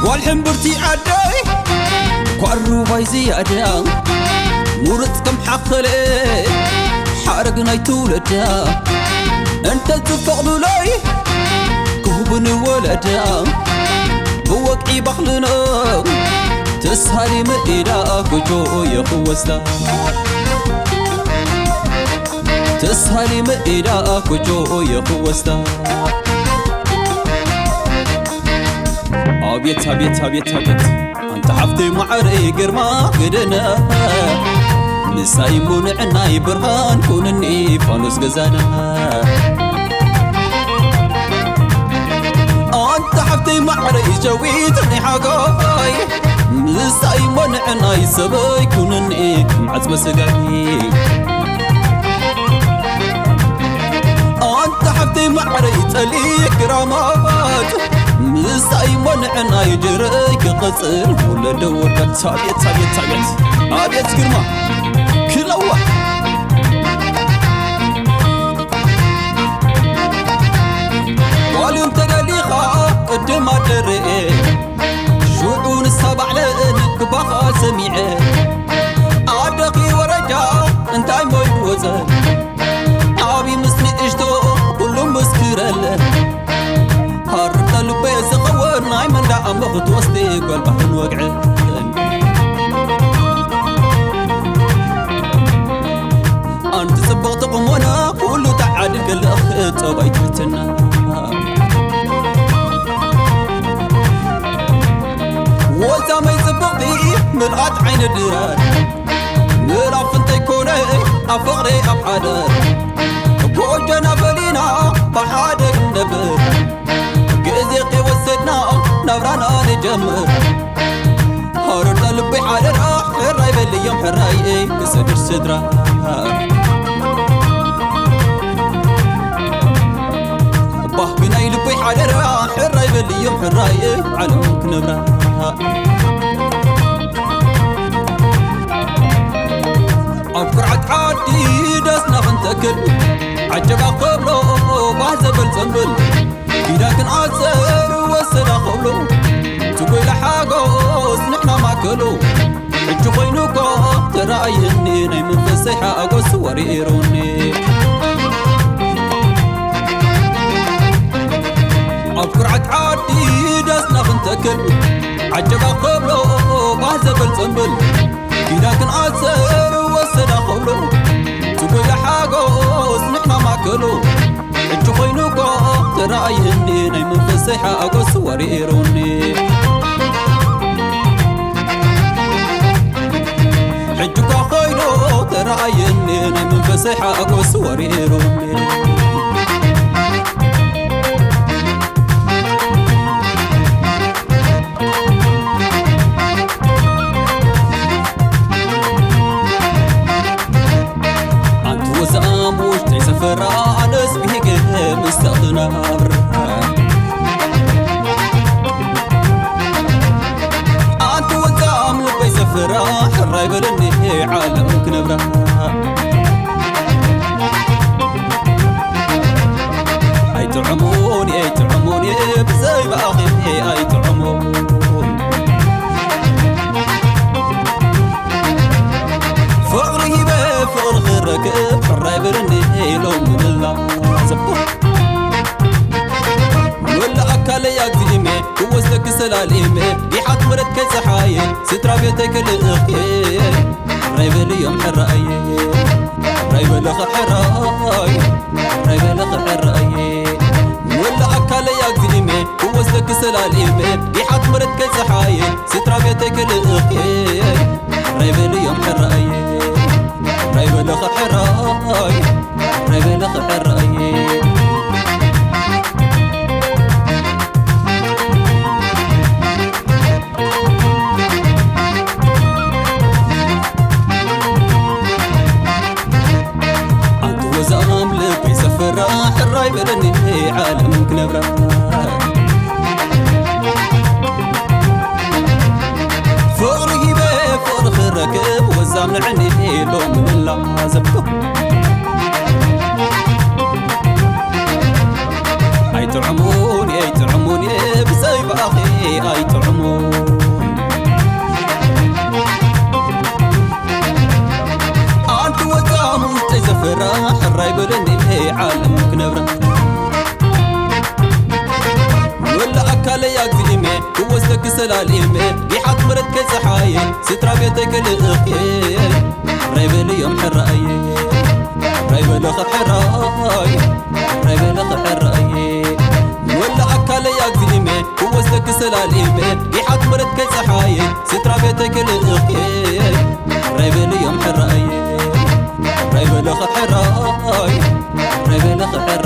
والحنبرتي عداي قرو بايزي عدا مورت كم حقلي حارق نايتولدا انت تفقلو لاي كوبني ولدا بوقعي بخلنا تسهري مئدا كجو يخوستا تسهري مئدا كجو يخوستا أبيت أبيت أبيت أبيت أنت حفتي معري قرما قدنا نسايمون عناي برهان كونني فانوس قزانا أنت حفتي معري جويتني حقاي نسايمون عناي سباي كونني معزم سقاي أنت حفتي معري تلي كرامات مسايمون عناي جريك قصر ولا دورك تابيت تابيت تابيت أبيت كرما كلاوة واليوم تقاليخا قدم أدري شعون السبع لأنك بخا سميعي أدقي ورجع انتاي مويوزن أبي مسني اشتو كلهم مسكرل هربت لبيس خوان ناي من دعم بخط وسطي قلبه الوقع أنت سبقت قمونا كله تعادل كل أخ تبايت بتنا وزا ما يسبقتي مرقات عين الدرار نراف انت يكوني أفقري أبحادر بوجنا بلينا بحادر النبر قزيقي وسدنا نبرانا نجمر هارد لبي حادر حراي بلي يوم حراي كسدر صدرا باه بناي لبي حادر حراي بلي يوم حراي علمك نبرا أفرعت عادي دسنا فنتكل عجبا قبلو بعزبل زنبل إذا كان عزر وسنا خبلو تقول لحاقوس نحنا ما كلو حجو خينوكو ترايني ناي من فسيحة أقوس وريروني أفرعت عادي دسنا فنتكل عجبا قبلو بعزبل زنبل إذا كان عزر وسنا خبلو تقول لحاقوس نحنا ما كلو حجو خينوكو ترايني ناي من فسيحة أقوس وريروني حجو خينو ترايني ناي من فسيحة أقوس وريروني سفرا ناس بيك مستغنى أنت وزام لبي سفرا حراي بلني عالمك نبرا أي تعموني بزي باقي أي تعمون فقري بفقر غيرك حراي بلني لو من الله زبط ولا أكل ياكزيمي ووزلك سلاليمي يحط مرد كي سحايل سترا بيتك الأخي حراي بلي يوم حراي حراي بلخ حراي حراي بلخ حراي ولا أكل ياكزيمي ووزلك سلاليمي يحط مرد كي سحايل سترا بيتك الأخي حراي بلي يوم حراي حراي بلخ حراي حراي بلخ حراي بلي لو من اللازم أي تعموني بزيب أخي أي تعمون أنت وزامون تزفرح الرايب لني عالمك نبرة ولا أكل ياكزيمي ووزدك سلاليمي قيحات مرد كيسحاين سترا بيتك الأخي رايب اليوم حرأي رايب لخ حرأي رايب لخ حرأي ولا أكل ياكزيمي ووزدك سلاليمي قيحات مرد كيسحاين سترا بيتك الأخي رايب اليوم حرأي رايب لخ حرأي رايب لخ حرأي